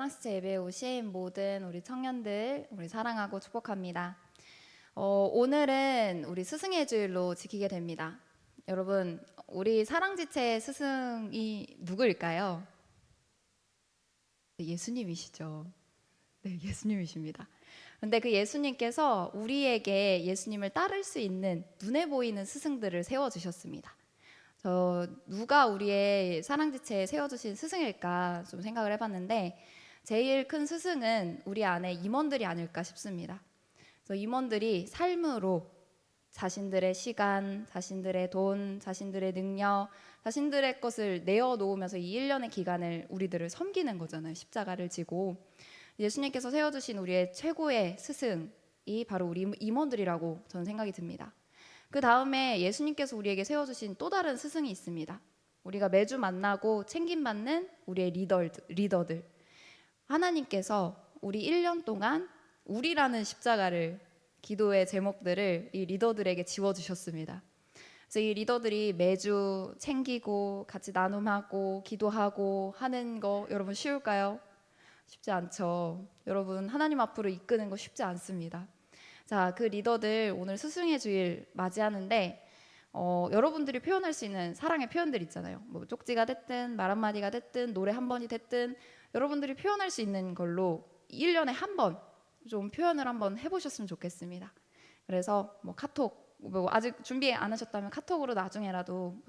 사랑스체 예배에 오신 모든 우리 청년들 우리 사랑하고 축복합니다. 오늘은 우리 스승의 주일로 지키게 됩니다. 여러분, 우리 사랑지체의 스승이 누구일까요? 예수님이시죠. 네, 예수님이십니다. 근데 그 예수님께서 우리에게 예수님을 따를 수 있는 눈에 보이는 스승들을 세워주셨습니다. 누가 우리의 사랑지체에 세워주신 스승일까 좀 생각을 해봤는데 제일 큰 스승은 우리 안에 임원들이 아닐까 싶습니다. 그래서 임원들이 삶으로 자신들의 시간, 자신들의 돈, 자신들의 능력, 자신들의 것을 내어놓으면서 이 1년의 기간을 우리들을 섬기는 거잖아요. 십자가를 지고. 예수님께서 세워주신 우리의 최고의 스승이 바로 우리 임원들이라고 저는 생각이 듭니다. 그 다음에 예수님께서 우리에게 세워주신 또 다른 스승이 있습니다. 우리가 매주 만나고 챙김받는 우리의 리더들. 하나님께서 우리 1년 동안 우리라는 십자가를, 기도의 제목들을 이 리더들에게 지워주셨습니다. 그래서 이 리더들이 매주 챙기고 같이 나눔하고 기도하고 하는 거 여러분 쉬울까요? 쉽지 않죠. 여러분, 하나님 앞으로 이끄는 거 쉽지 않습니다. 자, 그 리더들 오늘 스승의 주일 맞이하는데 여러분들이 표현할 수 있는 사랑의 표현들 있잖아요. 뭐 쪽지가 됐든 말 한마디가 됐든 노래 한 번이 됐든 여러분들이 표현할 수 있는 걸로 1년에 한 번 좀 표현을 한번 해보셨으면 좋겠습니다. 그래서 뭐 카톡, 뭐 아직 준비 안 하셨다면 카톡으로 나중에라도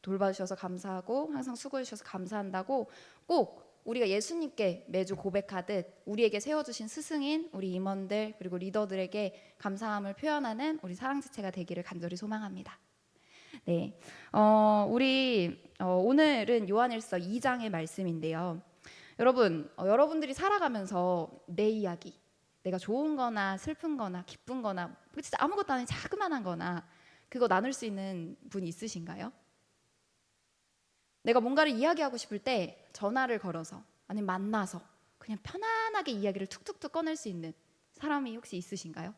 돌봐주셔서 감사하고 항상 수고해 주셔서 감사한다고 꼭 우리가 예수님께 매주 고백하듯 우리에게 세워주신 스승인 우리 임원들 그리고 리더들에게 감사함을 표현하는 우리 사랑지체가 되기를 간절히 소망합니다. 네, 오늘은 요한일서 2장의 말씀인데요. 여러분, 여러분들이 살아가면서 내 이야기, 내가 좋은 거나 슬픈 거나 기쁜 거나 진짜 아무것도 아닌 자그만한 거나 그거 나눌 수 있는 분 있으신가요? 내가 뭔가를 이야기하고 싶을 때 전화를 걸어서 아니면 만나서 그냥 편안하게 이야기를 툭툭툭 꺼낼 수 있는 사람이 혹시 있으신가요?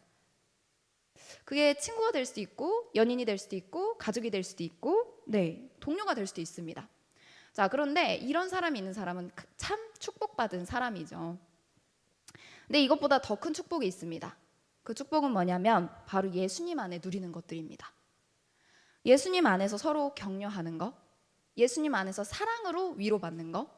그게 친구가 될 수도 있고 연인이 될 수도 있고 가족이 될 수도 있고 네, 동료가 될 수도 있습니다. 자, 그런데 이런 사람이 있는 사람은 참 축복받은 사람이죠. 근데 이것보다 더 큰 축복이 있습니다. 그 축복은 뭐냐면 바로 예수님 안에 누리는 것들입니다. 예수님 안에서 서로 격려하는 거, 예수님 안에서 사랑으로 위로받는 거,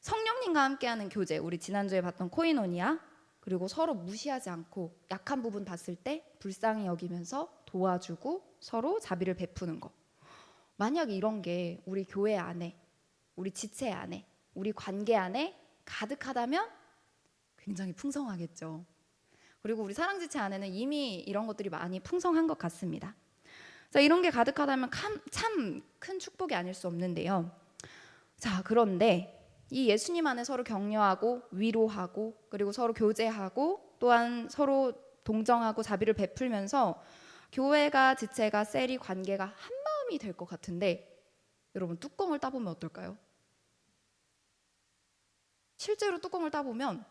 성령님과 함께하는 교제, 우리 지난주에 봤던 코이노니아, 그리고 서로 무시하지 않고 약한 부분 봤을 때 불쌍히 여기면서 도와주고 서로 자비를 베푸는 거. 만약 이런 게 우리 교회 안에, 우리 지체 안에, 우리 관계 안에 가득하다면 굉장히 풍성하겠죠. 그리고 우리 사랑지체 안에는 이미 이런 것들이 많이 풍성한 것 같습니다. 자, 이런 게 가득하다면 참 큰 축복이 아닐 수 없는데요. 자, 그런데 이 예수님 안에 서로 격려하고 위로하고 그리고 서로 교제하고 또한 서로 동정하고 자비를 베풀면서 교회가 지체가 셀이 관계가 한 마음이 될 것 같은데 여러분 뚜껑을 따보면 어떨까요? 실제로 뚜껑을 따보면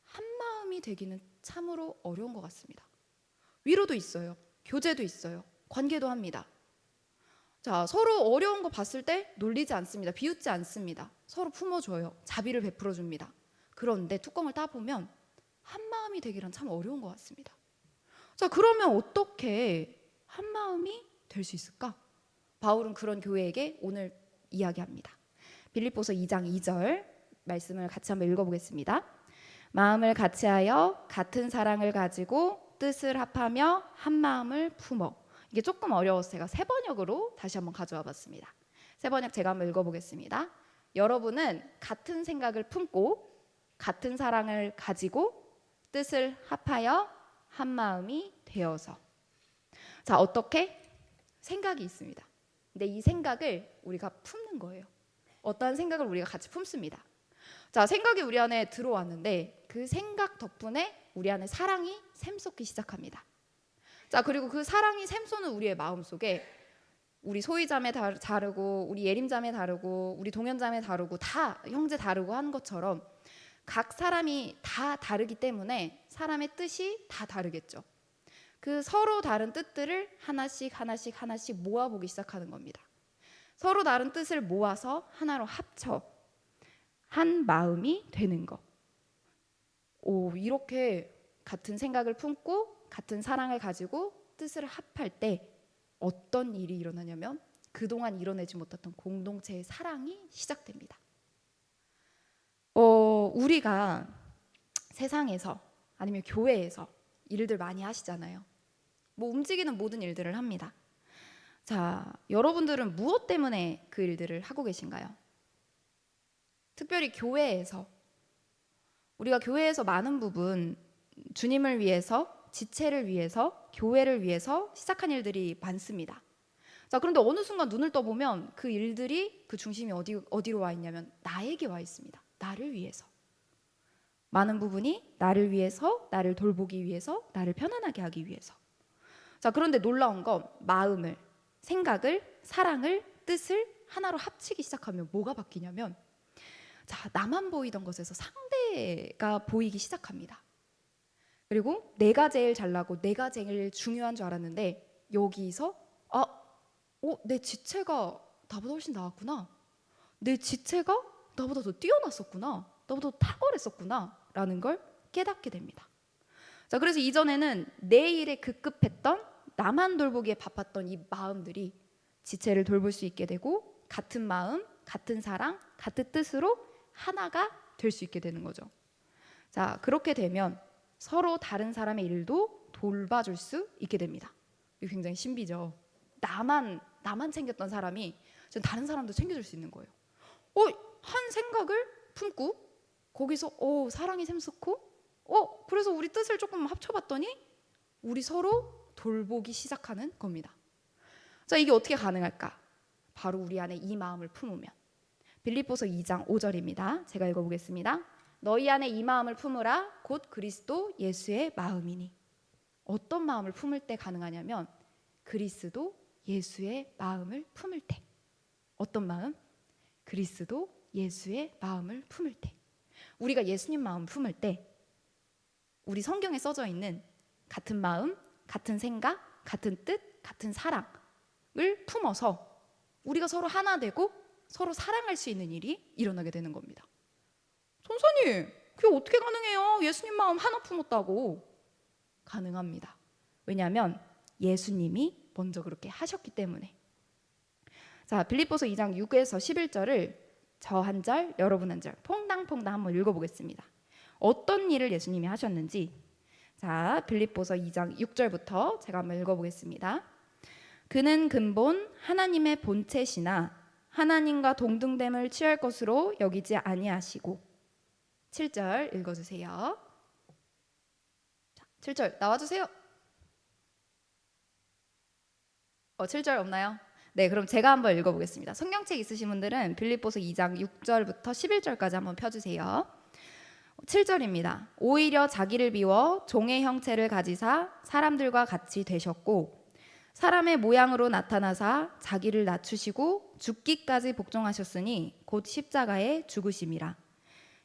한 마음이 되기는 참으로 어려운 것 같습니다. 위로도 있어요. 교제도 있어요. 관계도 합니다. 자, 서로 어려운 거 봤을 때 놀리지 않습니다. 비웃지 않습니다. 서로 품어줘요. 자비를 베풀어 줍니다. 그런데 뚜껑을 따보면 한 마음이 되기란 참 어려운 것 같습니다. 자, 그러면 어떻게 한 마음이 될 수 있을까? 바울은 그런 교회에게 오늘 이야기합니다. 빌립보서 2장 2절 말씀을 같이 한번 읽어보겠습니다. 마음을 같이하여 같은 사랑을 가지고 뜻을 합하며 한 마음을 품어. 이게 조금 어려워서 제가 새 번역으로 다시 한번 가져와 봤습니다. 새 번역 제가 한번 읽어보겠습니다. 여러분은 같은 생각을 품고 같은 사랑을 가지고 뜻을 합하여 한 마음이 되어서. 자, 어떻게? 생각이 있습니다. 근데 이 생각을 우리가 품는 거예요. 어떠한 생각을 우리가 같이 품습니다. 자, 생각이 우리 안에 들어왔는데 그 생각 덕분에 우리 안에 사랑이 샘솟기 시작합니다. 자, 그리고 그 사랑이 샘솟는 우리의 마음속에 우리 소희자매 다르고 우리 예림자매 다르고 우리 동현자매 다르고 다 형제 다르고 하는 것처럼 각 사람이 다 다르기 때문에 사람의 뜻이 다 다르겠죠. 그 서로 다른 뜻들을 하나씩 모아보기 시작하는 겁니다. 서로 다른 뜻을 모아서 하나로 합쳐 한 마음이 되는 것. 이렇게 같은 생각을 품고 같은 사랑을 가지고 뜻을 합할 때 어떤 일이 일어나냐면 그동안 이뤄내지 못했던 공동체의 사랑이 시작됩니다. 우리가 세상에서 아니면 교회에서 일들 많이 하시잖아요. 뭐 움직이는 모든 일들을 합니다. 자, 여러분들은 무엇 때문에 그 일들을 하고 계신가요? 특별히 교회에서 우리가 교회에서 많은 부분 주님을 위해서, 지체를 위해서, 교회를 위해서 시작한 일들이 많습니다. 자, 그런데 어느 순간 눈을 떠보면 그 일들이 그 중심이 어디로 와 있냐면 나에게 와 있습니다. 나를 위해서. 많은 부분이 나를 위해서, 나를 돌보기 위해서, 나를 편안하게 하기 위해서. 자, 그런데 놀라운 건 마음을, 생각을, 사랑을, 뜻을 하나로 합치기 시작하면 뭐가 바뀌냐면 자, 나만 보이던 것에서 상대가 보이기 시작합니다. 그리고 내가 제일 잘나고 내가 제일 중요한 줄 알았는데 여기서 내 지체가 나보다 훨씬 나았구나. 내 지체가 나보다 더 뛰어났었구나. 나보다 더 탁월했었구나 라는 걸 깨닫게 됩니다. 자, 그래서 이전에는 내 일에 급급했던 나만 돌보기에 바빴던 이 마음들이 지체를 돌볼 수 있게 되고 같은 마음, 같은 사랑, 같은 뜻으로 하나가 될 수 있게 되는 거죠. 자, 그렇게 되면 서로 다른 사람의 일도 돌봐줄 수 있게 됩니다. 이거 굉장히 신비죠. 나만 챙겼던 사람이 다른 사람도 챙겨줄 수 있는 거예요. 한 생각을 품고 거기서 사랑이 샘솟고 그래서 우리 뜻을 조금 합쳐봤더니 우리 서로 돌보기 시작하는 겁니다. 자, 이게 어떻게 가능할까? 바로 우리 안에 이 마음을 품으면. 빌립보서 2장 5절입니다. 제가 읽어보겠습니다. 너희 안에 이 마음을 품으라 곧 그리스도 예수의 마음이니. 어떤 마음을 품을 때 가능하냐면 그리스도 예수의 마음을 품을 때. 어떤 마음? 그리스도 예수의 마음을 품을 때. 우리가 예수님 마음 품을 때 우리 성경에 써져 있는 같은 마음, 같은 생각, 같은 뜻, 같은 사랑을 품어서 우리가 서로 하나 되고 서로 사랑할 수 있는 일이 일어나게 되는 겁니다. 선생님, 그게 어떻게 가능해요? 예수님 마음 하나 품었다고. 가능합니다. 왜냐하면 예수님이 먼저 그렇게 하셨기 때문에. 자, 빌립보서 2장 6에서 11절을 저 한 절, 여러분 한 절 퐁당퐁당 한번 읽어보겠습니다. 어떤 일을 예수님이 하셨는지. 자, 빌립보서 2장 6절부터 제가 한번 읽어보겠습니다. 그는 근본 하나님의 본체시나 하나님과 동등됨을 취할 것으로 여기지 아니하시고. 7절 읽어주세요. 자, 7절 나와주세요. 7절 없나요? 네, 그럼 제가 한번 읽어보겠습니다. 성경책 있으신 분들은 빌립보서 2장 6절부터 11절까지 한번 펴주세요. 7절입니다. 오히려 자기를 비워 종의 형체를 가지사 사람들과 같이 되셨고 사람의 모양으로 나타나사 자기를 낮추시고 죽기까지 복종하셨으니 곧 십자가에 죽으심이라.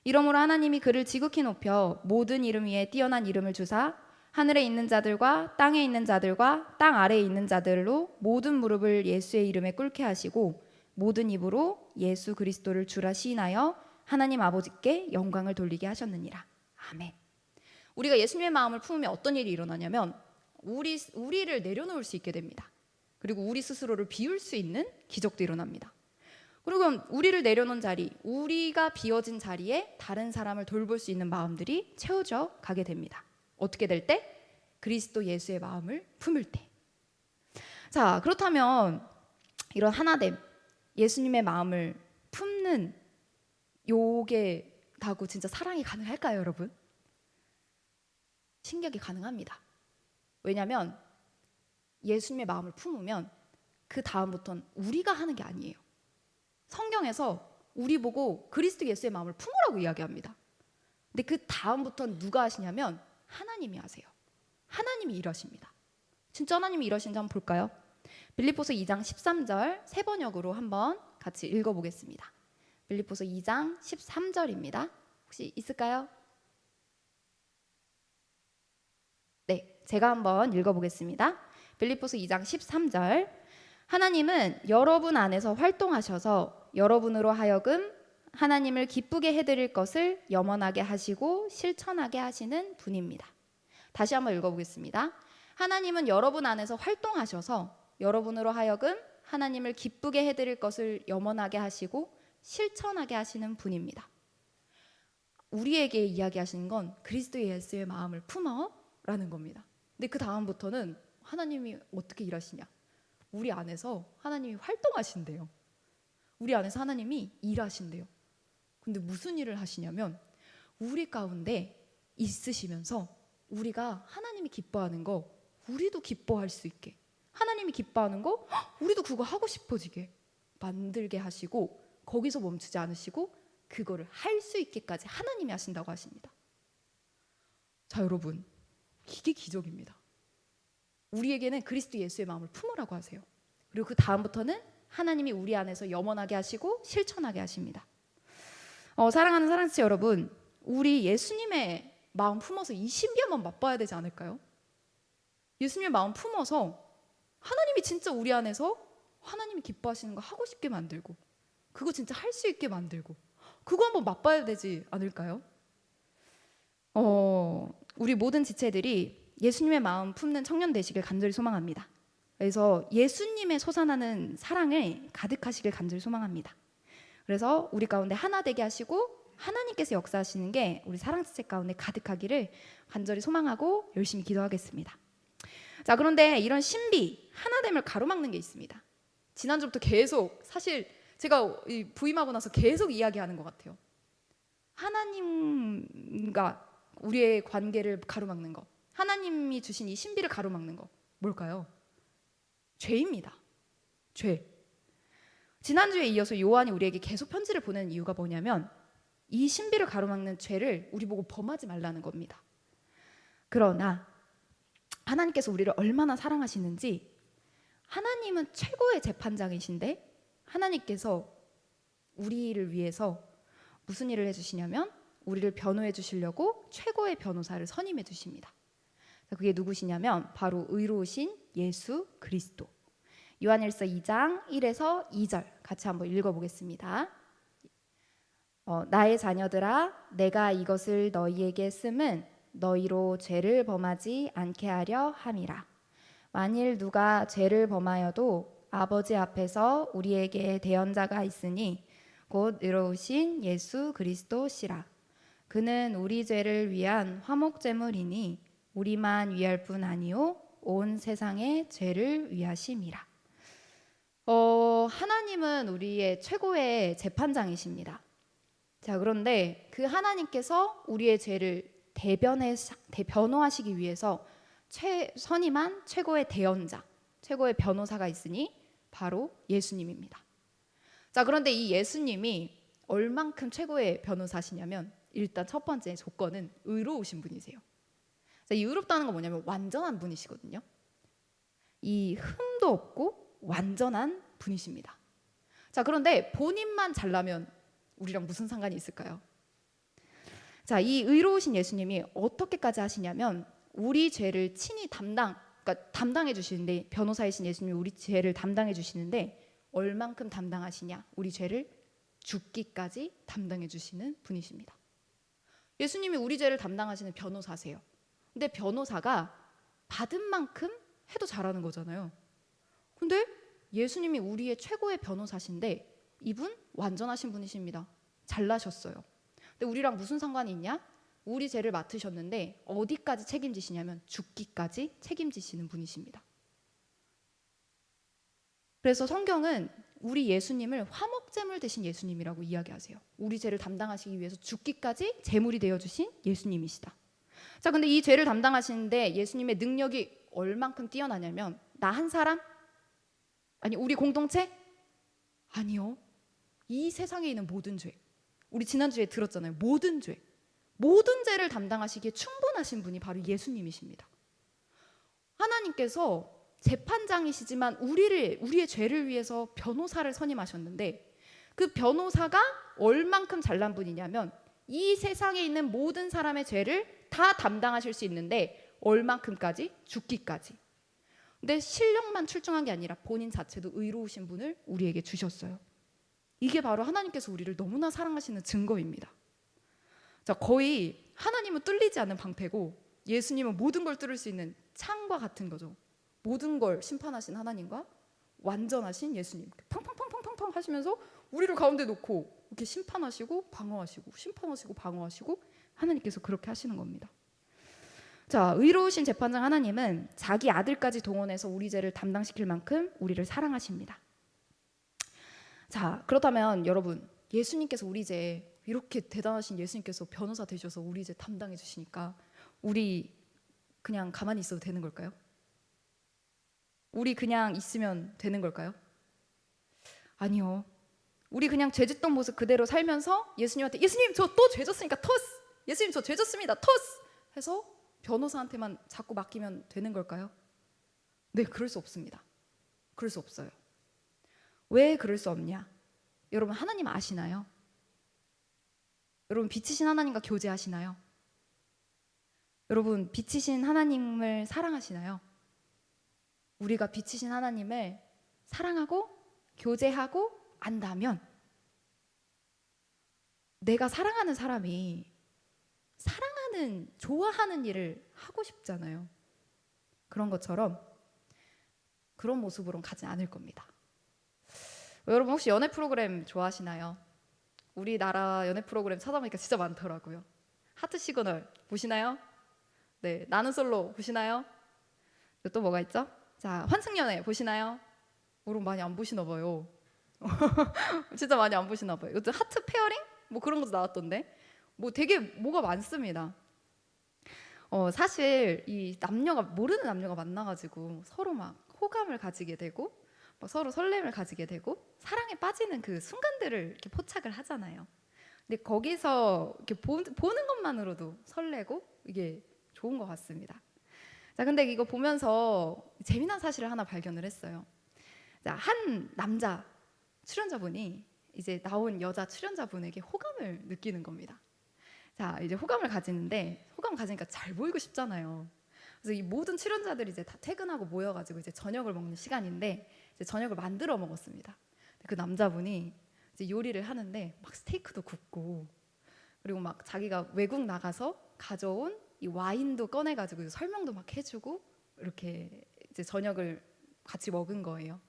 이러므로 하나님이 그를 지극히 높여 모든 이름 위에 뛰어난 이름을 주사 하늘에 있는 자들과 땅에 있는 자들과 땅 아래에 있는 자들로 모든 무릎을 예수의 이름에 꿇게 하시고 모든 입으로 예수 그리스도를 주라 시인하여 하나님 아버지께 영광을 돌리게 하셨느니라. 아멘. 우리가 예수님의 마음을 품으면 어떤 일이 일어나냐면 우리를 내려놓을 수 있게 됩니다. 그리고 우리 스스로를 비울 수 있는 기적도 일어납니다. 그리고 우리를 내려놓은 자리, 우리가 비워진 자리에 다른 사람을 돌볼 수 있는 마음들이 채워져 가게 됩니다. 어떻게 될 때? 그리스도 예수의 마음을 품을 때. 자, 그렇다면 이런 하나됨, 예수님의 마음을 품는 요게 다고 진짜 사랑이 가능할까요, 여러분? 신기하게 가능합니다. 왜냐하면 예수님의 마음을 품으면 그 다음부터는 우리가 하는 게 아니에요. 성경에서 우리 보고 그리스도 예수의 마음을 품으라고 이야기합니다. 근데 그 다음부터는 누가 하시냐면 하나님이 하세요. 하나님이 일하십니다. 진짜 하나님이 일하시는지 한번 볼까요? 빌립보서 2장 13절 세 번역으로 한번 같이 읽어보겠습니다. 빌립보서 2장 13절입니다. 혹시 있을까요? 네, 제가 한번 읽어보겠습니다. 빌립보서 2장 13절 하나님은 여러분 안에서 활동하셔서 여러분으로 하여금 하나님을 기쁘게 해드릴 것을 염원하게 하시고 실천하게 하시는 분입니다. 다시 한번 읽어보겠습니다. 하나님은 여러분 안에서 활동하셔서 여러분으로 하여금 하나님을 기쁘게 해드릴 것을 염원하게 하시고 실천하게 하시는 분입니다. 우리에게 이야기하시는 건 그리스도 예수의 마음을 품어라는 겁니다. 근데 그 다음부터는 하나님이 어떻게 일하시냐? 우리 안에서 하나님이 활동하신대요. 우리 안에서 하나님이 일하신대요. 근데 무슨 일을 하시냐면 우리 가운데 있으시면서 우리가 하나님이 기뻐하는 거 우리도 기뻐할 수 있게, 하나님이 기뻐하는 거 우리도 그거 하고 싶어지게 만들게 하시고, 거기서 멈추지 않으시고 그거를 할 수 있게까지 하나님이 하신다고 하십니다. 자, 여러분, 이게 기적입니다. 우리에게는 그리스도 예수의 마음을 품으라고 하세요. 그리고 그 다음부터는 하나님이 우리 안에서 염원하게 하시고 실천하게 하십니다. 사랑하는 사랑치 여러분, 우리 예수님의 마음 품어서 이 신비 한번 맛봐야 되지 않을까요? 예수님의 마음 품어서 하나님이 진짜 우리 안에서 하나님이 기뻐하시는 거 하고 싶게 만들고, 그거 진짜 할 수 있게 만들고, 그거 한번 맛봐야 되지 않을까요? 우리 모든 지체들이 예수님의 마음 품는 청년 되시길 간절히 소망합니다. 그래서 예수님의 솟아나는 사랑을 가득하시길 간절히 소망합니다. 그래서 우리 가운데 하나 되게 하시고 하나님께서 역사하시는 게 우리 사랑지체 가운데 가득하기를 간절히 소망하고 열심히 기도하겠습니다. 자, 그런데 이런 신비, 하나됨을 가로막는 게 있습니다. 지난주부터 계속, 사실 제가 부임하고 나서 계속 이야기하는 것 같아요. 하나님과 우리의 관계를 가로막는 것, 하나님이 주신 이 신비를 가로막는 것, 뭘까요? 죄입니다. 죄. 지난주에 이어서 요한이 우리에게 계속 편지를 보내는 이유가 뭐냐면 이 신비를 가로막는 죄를 우리 보고 범하지 말라는 겁니다. 그러나 하나님께서 우리를 얼마나 사랑하시는지, 하나님은 최고의 재판장이신데 하나님께서 우리를 위해서 무슨 일을 해주시냐면 우리를 변호해 주시려고 최고의 변호사를 선임해 주십니다. 그게 누구시냐면 바로 의로우신 예수 그리스도. 요한일서 2장 1에서 2절 같이 한번 읽어보겠습니다. 나의 자녀들아, 내가 이것을 너희에게 씀은 너희로 죄를 범하지 않게 하려 함이라. 만일 누가 죄를 범하여도 아버지 앞에서 우리에게 대언자가 있으니 곧 의로우신 예수 그리스도시라. 그는 우리 죄를 위한 화목제물이니 우리만 위할 뿐 아니요 온 세상의 죄를 위하심이라. 하나님은 우리의 최고의 재판장이십니다. 자, 그런데 그 하나님께서 우리의 죄를 변호하시기 위해서 선임한 최고의 대언자, 최고의 변호사가 있으니 바로 예수님입니다. 자, 그런데 이 예수님이 얼만큼 최고의 변호사시냐면 일단 첫 번째 조건은 의로우신 분이세요. 자, 이 의롭다는 건 뭐냐면 완전한 분이시거든요. 이 흠도 없고 완전한 분이십니다. 자, 그런데 본인만 잘나면 우리랑 무슨 상관이 있을까요? 자, 이 의로우신 예수님이 어떻게까지 하시냐면 우리 죄를 친히 그러니까 담당해 주시는데, 변호사이신 예수님이 우리 죄를 담당해 주시는데 얼만큼 담당하시냐? 우리 죄를 죽기까지 담당해 주시는 분이십니다. 예수님이 우리 죄를 담당하시는 변호사세요. 근데 변호사가 받은 만큼 해도 잘하는 거잖아요. 근데 예수님이 우리의 최고의 변호사신데 이분 완전하신 분이십니다. 잘나셨어요. 근데 우리랑 무슨 상관이 있냐? 우리 죄를 맡으셨는데 어디까지 책임지시냐면 죽기까지 책임지시는 분이십니다. 그래서 성경은 우리 예수님을 화목제물 되신 예수님이라고 이야기하세요. 우리 죄를 담당하시기 위해서 죽기까지 제물이 되어주신 예수님이시다. 자, 근데 이 죄를 담당하시는데 예수님의 능력이 얼만큼 뛰어나냐면 나 한 사람? 아니, 우리 공동체? 아니요. 이 세상에 있는 모든 죄. 우리 지난주에 들었잖아요. 모든 죄. 모든 죄를 담당하시기에 충분하신 분이 바로 예수님이십니다. 하나님께서 재판장이시지만 우리의 죄를 위해서 변호사를 선임하셨는데 그 변호사가 얼만큼 잘난 분이냐면 이 세상에 있는 모든 사람의 죄를 다 담당하실 수 있는데 얼만큼까지? 죽기까지. 근데 실력만 출중한 게 아니라 본인 자체도 의로우신 분을 우리에게 주셨어요. 이게 바로 하나님께서 우리를 너무나 사랑하시는 증거입니다. 자, 거의 하나님은 뚫리지 않는 방패고 예수님은 모든 걸 뚫을 수 있는 창과 같은 거죠. 모든 걸 심판하신 하나님과 완전하신 예수님, 팡팡팡팡팡팡 하시면서 우리를 가운데 놓고 이렇게 심판하시고 방어하시고 심판하시고 방어하시고 하나님께서 그렇게 하시는 겁니다. 자, 의로우신 재판장 하나님은 자기 아들까지 동원해서 우리 죄를 담당시킬 만큼 우리를 사랑하십니다. 자, 그렇다면 여러분, 예수님께서 우리 죄, 이렇게 대단하신 예수님께서 변호사 되셔서 우리 죄 담당해 주시니까 우리 그냥 가만히 있어도 되는 걸까요? 우리 그냥 있으면 되는 걸까요? 아니요. 우리 그냥 죄 짓던 모습 그대로 살면서 예수님한테 예수님 저 또 죄 졌으니까 토스! 예수님 저 죄 졌습니다 토스! 해서 변호사한테만 자꾸 맡기면 되는 걸까요? 네, 그럴 수 없습니다. 그럴 수 없어요. 왜 그럴 수 없냐? 여러분, 하나님 아시나요? 여러분, 빛이신 하나님과 교제하시나요? 여러분, 빛이신 하나님을 사랑하시나요? 우리가 빛이신 하나님을 사랑하고 교제하고 안다면 내가 사랑하는 사람이 사랑하는, 좋아하는 일을 하고 싶잖아요. 그런 것처럼 그런 모습으로는 가지 않을 겁니다. 여러분, 혹시 연애 프로그램 좋아하시나요? 우리나라 연애 프로그램 찾아보니까 진짜 많더라고요. 하트 시그널 보시나요? 네, 나는 솔로 보시나요? 또 뭐가 있죠? 자, 환승연애 보시나요? 여러분 많이 안 보시나 봐요. 진짜 많이 안 보시나 봐요. 이것도 하트 페어링? 뭐 그런 것도 나왔던데. 뭐 되게 뭐가 많습니다. 사실 이 남녀가, 모르는 남녀가 만나가지고 서로 막 호감을 가지게 되고 막 서로 설렘을 가지게 되고 사랑에 빠지는 그 순간들을 이렇게 포착을 하잖아요. 근데 거기서 이렇게 보는 것만으로도 설레고 이게 좋은 것 같습니다. 자, 근데 이거 보면서 재미난 사실을 하나 발견을 했어요. 자, 한 남자 출연자분이 이제 나온 여자 출연자분에게 호감을 느끼는 겁니다. 자, 이제 호감을 가지는데 호감 가지니까 잘 보이고 싶잖아요. 그래서 이 모든 출연자들이 이제 다 퇴근하고 모여가지고 이제 저녁을 먹는 시간인데 이제 저녁을 만들어 먹었습니다. 그 남자분이 이제 요리를 하는데 막 스테이크도 굽고 그리고 막 자기가 외국 나가서 가져온 이 와인도 꺼내가지고 설명도 막 해주고 이렇게 이제 저녁을 같이 먹은 거예요.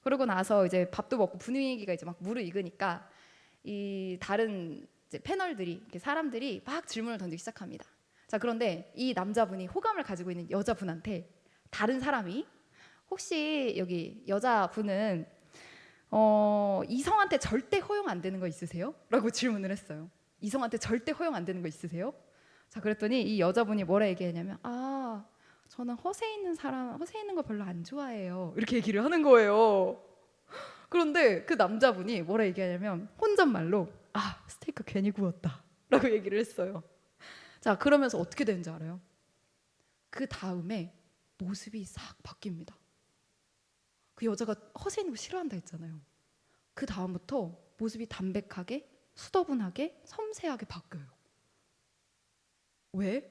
그러고 나서 이제 밥도 먹고 분위기가 이제 막 무르익으니까 이 다른 이제 패널들이 이렇게 사람들이 막 질문을 던지기 시작합니다. 자, 그런데 이 남자분이 호감을 가지고 있는 여자분한테 다른 사람이 혹시 여기 여자분은 이성한테 절대 허용 안 되는 거 있으세요? 라고 질문을 했어요. 이성한테 절대 허용 안 되는 거 있으세요? 자, 그랬더니 이 여자분이 뭐라 얘기했냐면 저는 허세 있는 거 별로 안 좋아해요. 이렇게 얘기를 하는 거예요. 그런데 그 남자분이 뭐라 얘기하냐면 혼잣말로 스테이크 괜히 구웠다 라고 얘기를 했어요. 자, 그러면서 어떻게 되는지 알아요? 그 다음에 모습이 싹 바뀝니다. 그 여자가 허세 있는 거 싫어한다 했잖아요. 그 다음부터 모습이 담백하게, 수더분하게, 섬세하게 바뀌어요. 왜?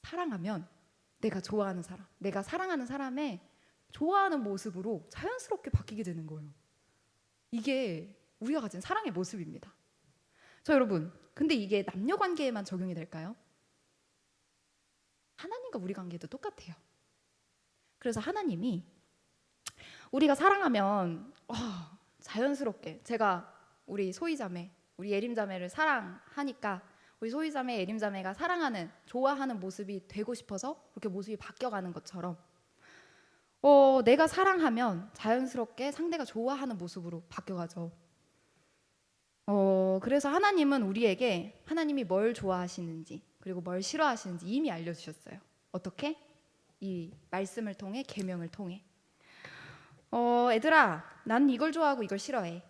사랑하면 내가 좋아하는 사람, 내가 사랑하는 사람의 좋아하는 모습으로 자연스럽게 바뀌게 되는 거예요. 이게 우리가 가진 사랑의 모습입니다. 자, 여러분, 근데 이게 남녀 관계에만 적용이 될까요? 하나님과 우리 관계도 똑같아요. 그래서 하나님이 우리가 사랑하면 자연스럽게 제가 우리 소희자매, 우리 예림자매를 사랑하니까 우리 소희자매, 예림자매가 사랑하는, 좋아하는 모습이 되고 싶어서 그렇게 모습이 바뀌어가는 것처럼 내가 사랑하면 자연스럽게 상대가 좋아하는 모습으로 바뀌어가죠. 그래서 하나님은 우리에게 하나님이 뭘 좋아하시는지 그리고 뭘 싫어하시는지 이미 알려주셨어요. 어떻게? 이 말씀을 통해, 계명을 통해. 얘들아, 난 이걸 좋아하고 이걸 싫어해.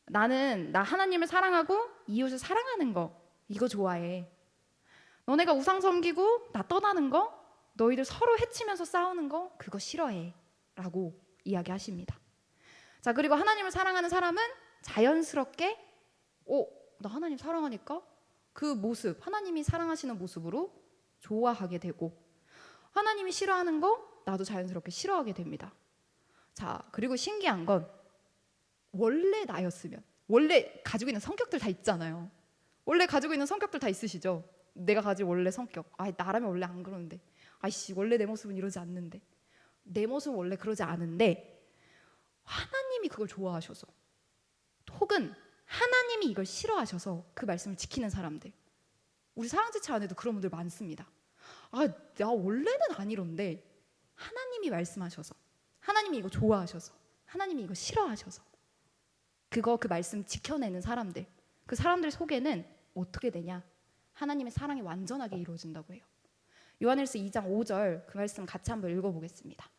나 하나님을 사랑하고 이웃을 사랑하는 거 이거 좋아해. 너네가 우상 섬기고 나 떠나는 거, 너희들 서로 해치면서 싸우는 거 그거 싫어해 라고 이야기하십니다. 자, 그리고 하나님을 사랑하는 사람은 자연스럽게 나 하나님 사랑하니까 그 모습, 하나님이 사랑하시는 모습으로 좋아하게 되고 하나님이 싫어하는 거 나도 자연스럽게 싫어하게 됩니다. 자, 그리고 신기한 건 원래 나였으면, 원래 가지고 있는 성격들 다 있잖아요. 원래 가지고 있는 성격들 다 있으시죠? 내가 가진 원래 성격. 나라면 원래 안 그러는데. 아이씨, 원래 내 모습은 이러지 않는데. 내 모습은 원래 그러지 않은데 하나님이 그걸 좋아하셔서, 혹은 하나님이 이걸 싫어하셔서 그 말씀을 지키는 사람들. 우리 사랑지체 안에도 그런 분들 많습니다. 나 원래는 안 이런데 하나님이 말씀하셔서, 하나님이 이거 좋아하셔서, 하나님이 이거 싫어하셔서 그 말씀 지켜내는 사람들. 그 사람들 속에는 어떻게 되냐? 하나님의 사랑이 완전하게 이루어진다고 해요. 요한일서 2장 5절 그 말씀 같이 한번 읽어보겠습니다.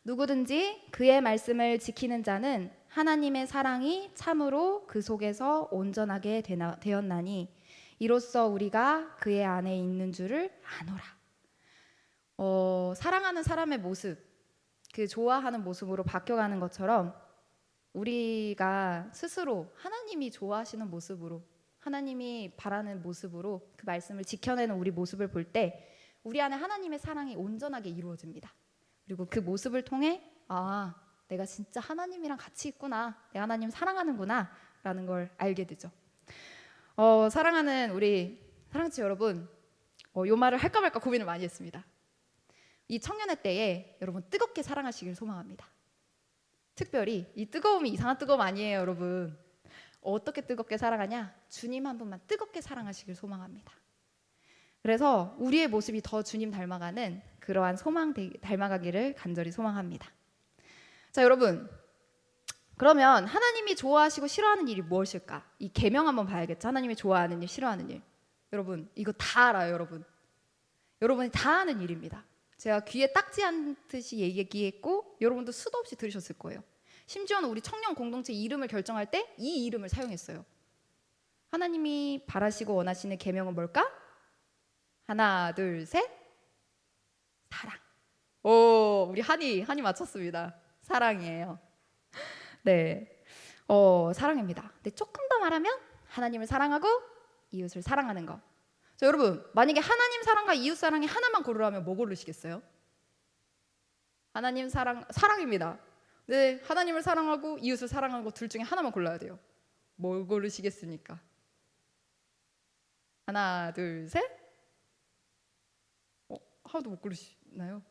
누구든지 그의 말씀을 지키는 자는 하나님의 사랑이 참으로 그 속에서 온전하게 되었나니 이로써 우리가 그의 안에 있는 줄을 아노라. 사랑하는 사람의 모습, 그 좋아하는 모습으로 바뀌어가는 것처럼 우리가 스스로 하나님이 좋아하시는 모습으로, 하나님이 바라는 모습으로 그 말씀을 지켜내는 우리 모습을 볼 때 우리 안에 하나님의 사랑이 온전하게 이루어집니다. 그리고 그 모습을 통해 내가 진짜 하나님이랑 같이 있구나, 내가 하나님 사랑하는구나 라는 걸 알게 되죠. 사랑하는 우리 사랑치 여러분, 요 말을 할까 말까 고민을 많이 했습니다. 이 청년의 때에 여러분 뜨겁게 사랑하시길 소망합니다. 특별히 이 뜨거움이 이상한 뜨거움 아니에요, 여러분. 어떻게 뜨겁게 사랑하냐? 주님 한 분만 뜨겁게 사랑하시길 소망합니다. 그래서 우리의 모습이 더 주님 닮아가는 그러한 닮아가기를 간절히 소망합니다. 자, 여러분, 그러면 하나님이 좋아하시고 싫어하는 일이 무엇일까? 이 계명 한번 봐야겠죠. 하나님이 좋아하는 일, 싫어하는 일. 여러분, 이거 다 알아요, 여러분. 여러분이 다 아는 일입니다. 제가 귀에 딱지 않듯이 얘기했고 여러분도 수도 없이 들으셨을 거예요. 심지어는 우리 청년 공동체 이름을 결정할 때 이 이름을 사용했어요. 하나님이 바라시고 원하시는 계명은 뭘까? 하나, 둘, 셋. 사랑. 우리 한이 맞췄습니다. 사랑이에요. 네, 사랑입니다. 근데 조금 더 말하면 하나님을 사랑하고 이웃을 사랑하는 거. 자, 여러분, 만약에 하나님 사랑과 이웃 사랑이 하나만 고르라면 뭐 고르시겠어요? 하나님 사랑입니다. 네, 하나님을 사랑하고 이웃을 사랑하는 거 둘 중에 하나만 골라야 돼요. 뭘 고르시겠습니까? 하나, 둘, 셋. 하나도 못 고르시나요?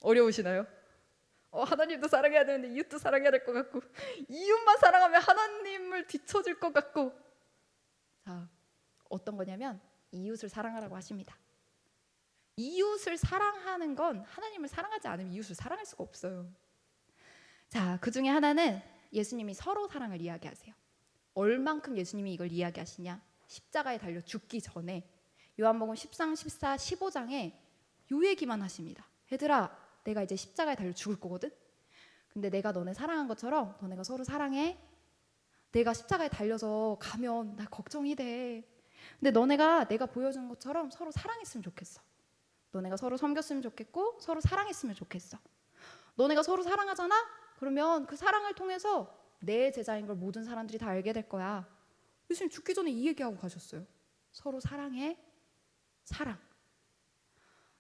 어려우시나요? 하나님도 사랑해야 되는데 이웃도 사랑해야 될 것 같고, 이웃만 사랑하면 하나님을 뒤처질 것 같고. 자, 어떤 거냐면 이웃을 사랑하라고 하십니다. 이웃을 사랑하는 건 하나님을 사랑하지 않으면 이웃을 사랑할 수가 없어요. 자, 그 중에 하나는 예수님이 서로 사랑을 이야기하세요. 얼만큼 예수님이 이걸 이야기하시냐? 십자가에 달려 죽기 전에 요한복음 13, 14, 15장에 요 얘기만 하십니다. 얘들아, 내가 이제 십자가에 달려 죽을 거거든? 근데 내가 너네 사랑한 것처럼 너네가 서로 사랑해. 내가 십자가에 달려서 가면 나 걱정이 돼. 근데 너네가 내가 보여준 것처럼 서로 사랑했으면 좋겠어. 너네가 서로 섬겼으면 좋겠고 서로 사랑했으면 좋겠어. 너네가 서로 사랑하잖아? 그러면 그 사랑을 통해서 내 제자인 걸 모든 사람들이 다 알게 될 거야. 예수님 죽기 전에 이 얘기하고 가셨어요. 서로 사랑해. 사랑.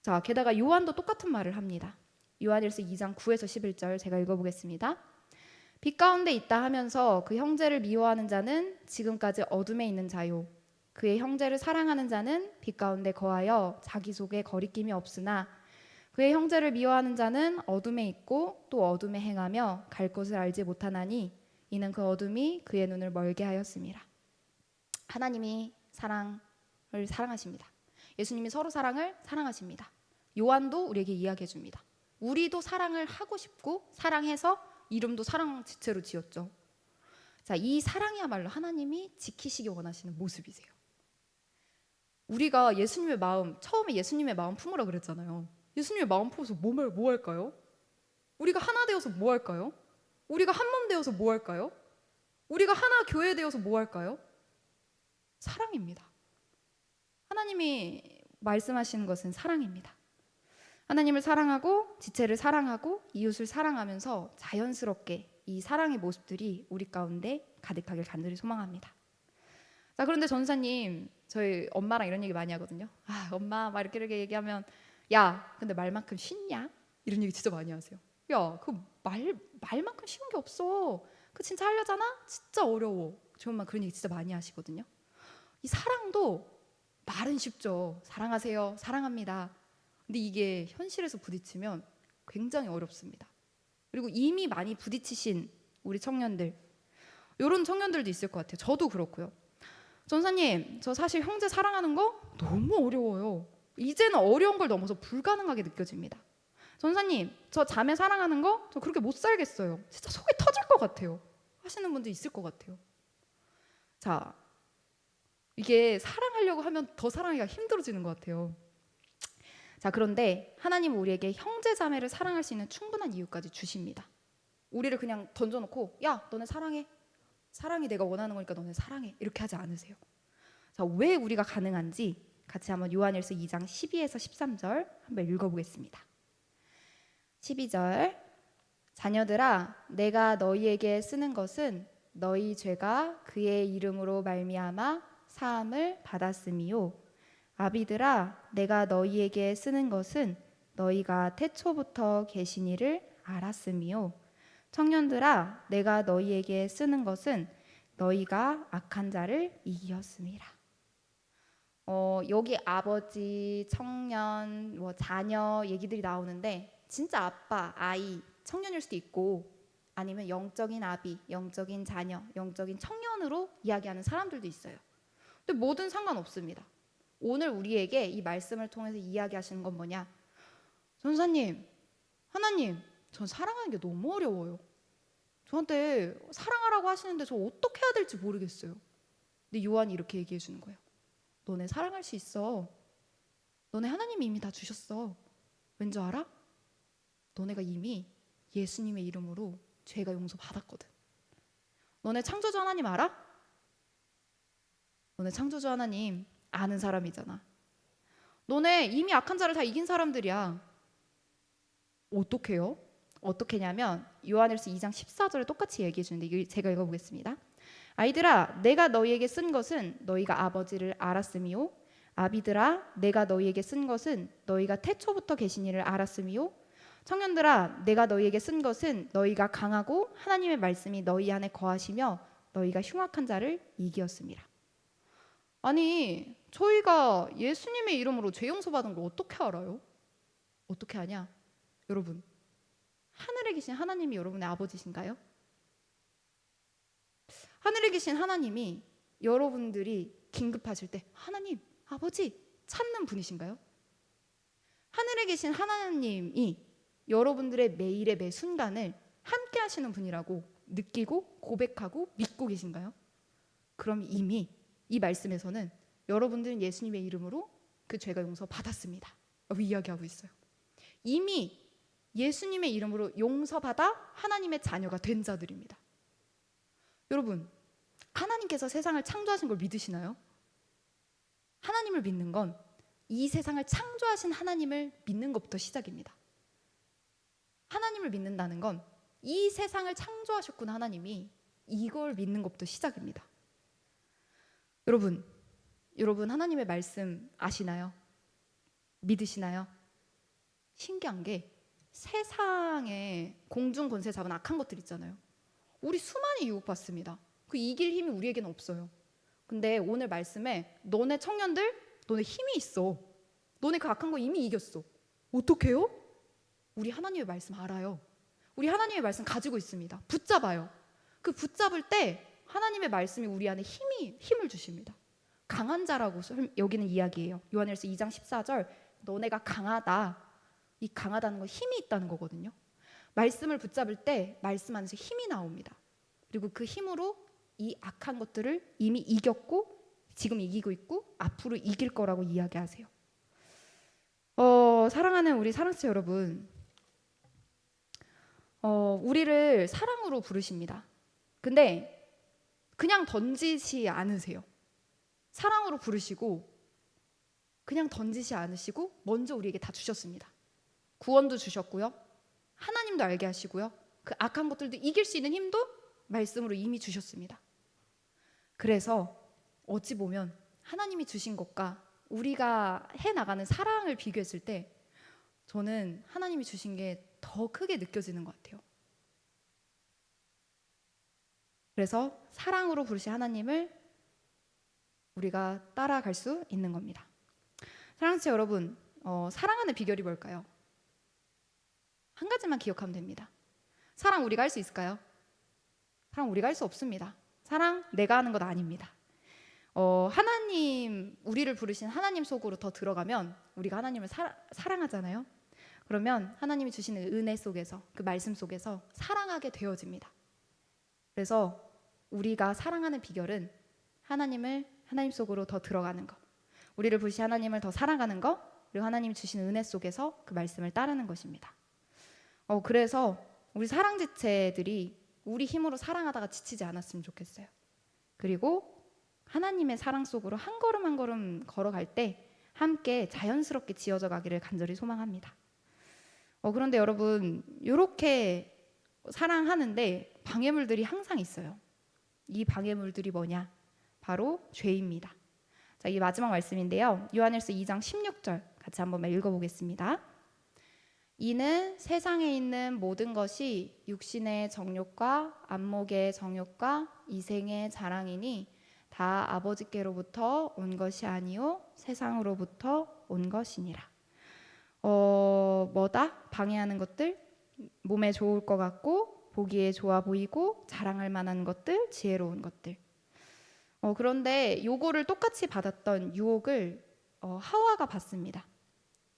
자, 게다가 요한도 똑같은 말을 합니다. 요한일서 2장 9에서 11절 제가 읽어보겠습니다. 빛 가운데 있다 하면서 그 형제를 미워하는 자는 지금까지 어둠에 있는 자요. 그의 형제를 사랑하는 자는 빛 가운데 거하여 자기 속에 거리낌이 없으나 그의 형제를 미워하는 자는 어둠에 있고 또 어둠에 행하며 갈 곳을 알지 못하나니 이는 그 어둠이 그의 눈을 멀게 하였음이라. 하나님이 사랑을 사랑하십니다. 예수님이 서로 사랑을 사랑하십니다. 요한도 우리에게 이야기해 줍니다. 우리도 사랑을 하고 싶고 사랑해서 이름도 사랑 지체로 지었죠. 자, 이 사랑이야말로 하나님이 지키시기 원하시는 모습이세요. 우리가 예수님의 마음, 처음에 예수님의 마음 품으라 그랬잖아요. 예수님의 마음 품어서 뭐 할까요? 우리가 하나 되어서 뭐 할까요? 우리가 한 몸 되어서 뭐 할까요? 우리가 하나 교회 되어서 뭐 할까요? 사랑입니다. 하나님이 말씀하시는 것은 사랑입니다. 하나님을 사랑하고 지체를 사랑하고 이웃을 사랑하면서 자연스럽게 이 사랑의 모습들이 우리 가운데 가득하길 간절히 소망합니다. 자, 그런데 전사님, 저희 엄마랑 이런 얘기 많이 하거든요. 엄마 막 이렇게 얘기하면 야, 근데 말만큼 쉽냐? 이런 얘기 진짜 많이 하세요. 야, 그 말만큼 쉬운 게 없어. 그 진짜 하려잖아? 진짜 어려워. 저희 엄마 그런 얘기 진짜 많이 하시거든요. 이 사랑도 말은 쉽죠. 사랑하세요. 사랑합니다. 근데 이게 현실에서 부딪히면 굉장히 어렵습니다. 그리고 이미 많이 부딪히신 우리 청년들, 이런 청년들도 있을 것 같아요. 저도 그렇고요. 전사님, 저 사실 형제 사랑하는 거 너무 어려워요. 이제는 어려운 걸 넘어서 불가능하게 느껴집니다. 전사님, 저 자매 사랑하는 거 저 그렇게 못 살겠어요. 진짜 속이 터질 것 같아요. 하시는 분도 있을 것 같아요. 자, 이게 사랑하려고 하면 더 사랑하기가 힘들어지는 것 같아요. 자, 그런데 하나님은 우리에게 형제 자매를 사랑할 수 있는 충분한 이유까지 주십니다. 우리를 그냥 던져놓고 야, 너네 사랑해. 사랑이 내가 원하는 거니까 너네 사랑해. 이렇게 하지 않으세요. 자, 왜 우리가 가능한지 같이 한번 요한일서 2장 12에서 13절 한번 읽어보겠습니다. 12절, 자녀들아, 내가 너희에게 쓰는 것은 너희 죄가 그의 이름으로 말미암아 사함을 받았음이요. 아비들아, 내가 너희에게 쓰는 것은 너희가 태초부터 계신 이를 알았음이요. 청년들아, 내가 너희에게 쓰는 것은 너희가 악한 자를 이기었음이라. 여기 아버지, 청년, 자녀 얘기들이 나오는데 진짜 아빠, 아이, 청년일 수도 있고 아니면 영적인 아비, 영적인 자녀, 영적인 청년으로 이야기하는 사람들도 있어요. 근데 뭐든 상관없습니다. 오늘 우리에게 이 말씀을 통해서 이야기하시는 건 뭐냐? 전사님, 하나님, 전 사랑하는 게 너무 어려워요. 저한테 사랑하라고 하시는데 저 어떻게 해야 될지 모르겠어요. 근데 요한이 이렇게 얘기해 주는 거예요. 너네 사랑할 수 있어. 너네 하나님이 이미 다 주셨어. 왠지 알아? 너네가 이미 예수님의 이름으로 죄가 용서받았거든. 너네 창조주 하나님 알아? 너네 창조주 하나님 아는 사람이잖아. 너네 이미 악한 자를 다 이긴 사람들이야. 어떻게 해요? 어떻게 냐면 요한일서 2장 14절을 똑같이 얘기해 주는데 제가 읽어보겠습니다. 아이들아, 내가 너희에게 쓴 것은 너희가 아버지를 알았음이요. 아비들아, 내가 너희에게 쓴 것은 너희가 태초부터 계신 이를 알았음이요. 청년들아, 내가 너희에게 쓴 것은 너희가 강하고 하나님의 말씀이 너희 안에 거하시며 너희가 흉악한 자를 이기었음이라. 아니, 저희가 예수님의 이름으로 죄 용서받은 걸 어떻게 알아요? 어떻게 아냐? 여러분, 하늘에 계신 하나님이 여러분의 아버지신가요? 하늘에 계신 하나님이 여러분들이 긴급하실 때 하나님, 아버지 찾는 분이신가요? 하늘에 계신 하나님이 여러분들의 매일의 매 순간을 함께 하시는 분이라고 느끼고 고백하고 믿고 계신가요? 그럼 이미 이 말씀에서는 여러분들은 예수님의 이름으로 그 죄가 용서받았습니다 라고 이야기하고 있어요. 이미 예수님의 이름으로 용서받아 하나님의 자녀가 된 자들입니다. 여러분, 하나님께서 세상을 창조하신 걸 믿으시나요? 하나님을 믿는 건 이 세상을 창조하신 하나님을 믿는 것부터 시작입니다. 하나님을 믿는다는 건 이 세상을 창조하셨구나 하나님이, 이걸 믿는 것부터 시작입니다. 여러분 하나님의 말씀 아시나요? 믿으시나요? 신기한 게 세상에 공중 권세 잡은 악한 것들 있잖아요. 우리 수많이 유혹받습니다. 그 이길 힘이 우리에게는 없어요. 근데 오늘 말씀에 너네 청년들, 너네 힘이 있어. 너네 그 악한 거 이미 이겼어. 어떻게 해요? 우리 하나님의 말씀 알아요. 우리 하나님의 말씀 가지고 있습니다. 붙잡아요. 그 붙잡을 때 하나님의 말씀이 우리 안에 힘을 주십니다. 강한 자라고 여기는 이야기예요. 요한일서 2장 14절, 너네가 강하다. 이 강하다는 건 힘이 있다는 거거든요. 말씀을 붙잡을 때 말씀 안에서 힘이 나옵니다. 그리고 그 힘으로 이 악한 것들을 이미 이겼고 지금 이기고 있고 앞으로 이길 거라고 이야기하세요. 사랑하는 우리 사랑스 여러분, 우리를 사랑으로 부르십니다. 근데 그냥 던지지 않으세요. 사랑으로 부르시고 그냥 던지지 않으시고 먼저 우리에게 다 주셨습니다. 구원도 주셨고요. 하나님도 알게 하시고요. 그 악한 것들도 이길 수 있는 힘도 말씀으로 이미 주셨습니다. 그래서 어찌 보면 하나님이 주신 것과 우리가 해나가는 사랑을 비교했을 때 저는 하나님이 주신 게 더 크게 느껴지는 것 같아요. 그래서 사랑으로 부르신 하나님을 우리가 따라갈 수 있는 겁니다. 사랑하는 여러분, 사랑하는 비결이 뭘까요? 한 가지만 기억하면 됩니다. 사랑 우리가 할 수 있을까요? 사랑 우리가 할 수 없습니다. 사랑 내가 하는 것 아닙니다. 하나님, 우리를 부르신 하나님 속으로 더 들어가면 우리가 하나님을 사랑하잖아요. 그러면 하나님이 주시는 은혜 속에서, 그 말씀 속에서 사랑하게 되어집니다. 그래서 우리가 사랑하는 비결은 하나님 속으로 더 들어가는 것, 우리를 부르신 하나님을 더 사랑하는 것, 그리고 하나님이 주시는 은혜 속에서 그 말씀을 따르는 것입니다. 그래서 우리 사랑지체들이 우리 힘으로 사랑하다가 지치지 않았으면 좋겠어요. 그리고 하나님의 사랑 속으로 한 걸음 한 걸음 걸어갈 때 함께 자연스럽게 지어져 가기를 간절히 소망합니다. 그런데 여러분, 이렇게 사랑하는데 방해물들이 항상 있어요. 이 방해물들이 뭐냐? 바로 죄입니다. 자, 이 마지막 말씀인데요. 요한일서 2장 16절 같이 한번 읽어보겠습니다. 이는 세상에 있는 모든 것이 육신의 정욕과 안목의 정욕과 이생의 자랑이니 다 아버지께로부터 온 것이 아니요 세상으로부터 온 것이니라. 뭐다? 방해하는 것들, 몸에 좋을 것 같고 보기에 좋아 보이고 자랑할 만한 것들, 지혜로운 것들. 그런데 요거를 똑같이 받았던 유혹을 하와가 받습니다.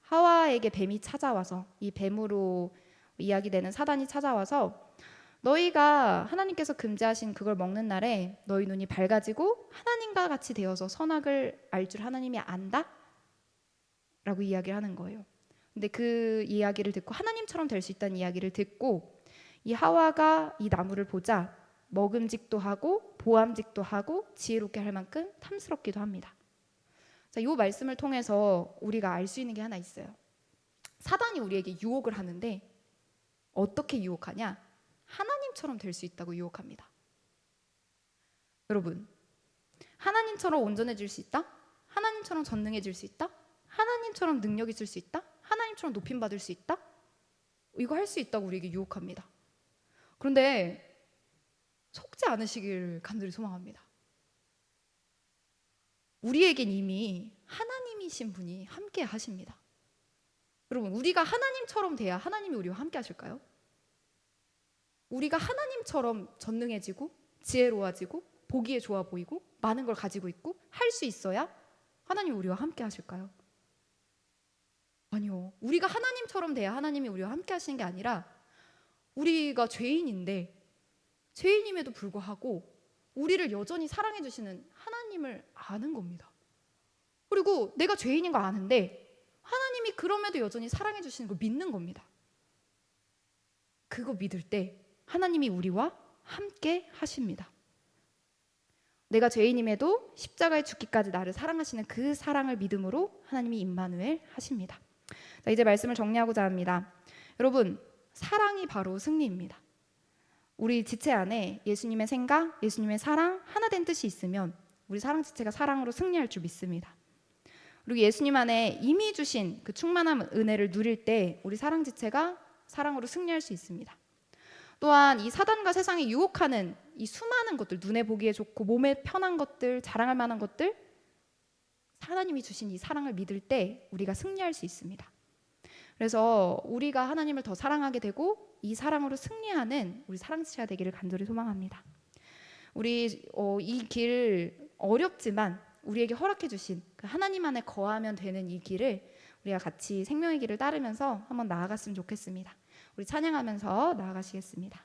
하와에게 뱀이 찾아와서, 이 뱀으로 이야기되는 사단이 찾아와서 너희가 하나님께서 금지하신 그걸 먹는 날에 너희 눈이 밝아지고 하나님과 같이 되어서 선악을 알 줄 하나님이 안다? 라고 이야기를 하는 거예요. 근데 그 이야기를 듣고 하나님처럼 될 수 있다는 이야기를 듣고 이 하와가 이 나무를 보자 먹음직도 하고 보암직도 하고 지혜롭게 할 만큼 탐스럽기도 합니다. 자, 이 말씀을 통해서 우리가 알 수 있는 게 하나 있어요. 사단이 우리에게 유혹을 하는데 어떻게 유혹하냐? 하나님처럼 될 수 있다고 유혹합니다. 여러분, 하나님처럼 온전해질 수 있다? 하나님처럼 전능해질 수 있다? 하나님처럼 능력 있을 수 있다? 하나님처럼 높임받을 수 있다? 이거 할 수 있다고 우리에게 유혹합니다. 그런데 속지 않으시길 간절히 소망합니다. 우리에겐 이미 하나님이신 분이 함께 하십니다. 여러분, 우리가 하나님처럼 돼야 하나님이 우리와 함께 하실까요? 우리가 하나님처럼 전능해지고 지혜로워지고 보기에 좋아 보이고 많은 걸 가지고 있고 할 수 있어야 하나님이 우리와 함께 하실까요? 아니요. 우리가 하나님처럼 돼야 하나님이 우리와 함께 하시는 게 아니라 우리가 죄인인데 죄인임에도 불구하고 우리를 여전히 사랑해 주시는 하나님을 아는 겁니다. 그리고 내가 죄인인 거 아는데 하나님이 그럼에도 여전히 사랑해 주시는 걸 믿는 겁니다. 그거 믿을 때 하나님이 우리와 함께 하십니다. 내가 죄인임에도 십자가에 죽기까지 나를 사랑하시는 그 사랑을 믿음으로 하나님이 임마누엘 하십니다. 자, 이제 말씀을 정리하고자 합니다. 여러분, 사랑이 바로 승리입니다. 우리 지체 안에 예수님의 생각, 예수님의 사랑 하나 된 뜻이 있으면 우리 사랑 지체가 사랑으로 승리할 줄 믿습니다. 그리고 예수님 안에 이미 주신 그 충만한 은혜를 누릴 때 우리 사랑 지체가 사랑으로 승리할 수 있습니다. 또한 이 사단과 세상이 유혹하는 이 수많은 것들, 눈에 보기에 좋고 몸에 편한 것들, 자랑할 만한 것들, 하나님이 주신 이 사랑을 믿을 때 우리가 승리할 수 있습니다. 그래서 우리가 하나님을 더 사랑하게 되고 이 사랑으로 승리하는 우리 사랑지체가 되기를 간절히 소망합니다. 우리 이 길 어렵지만 우리에게 허락해 주신 그 하나님 안에 거하면 되는 이 길을 우리가 같이 생명의 길을 따르면서 한번 나아갔으면 좋겠습니다. 우리 찬양하면서 나아가시겠습니다.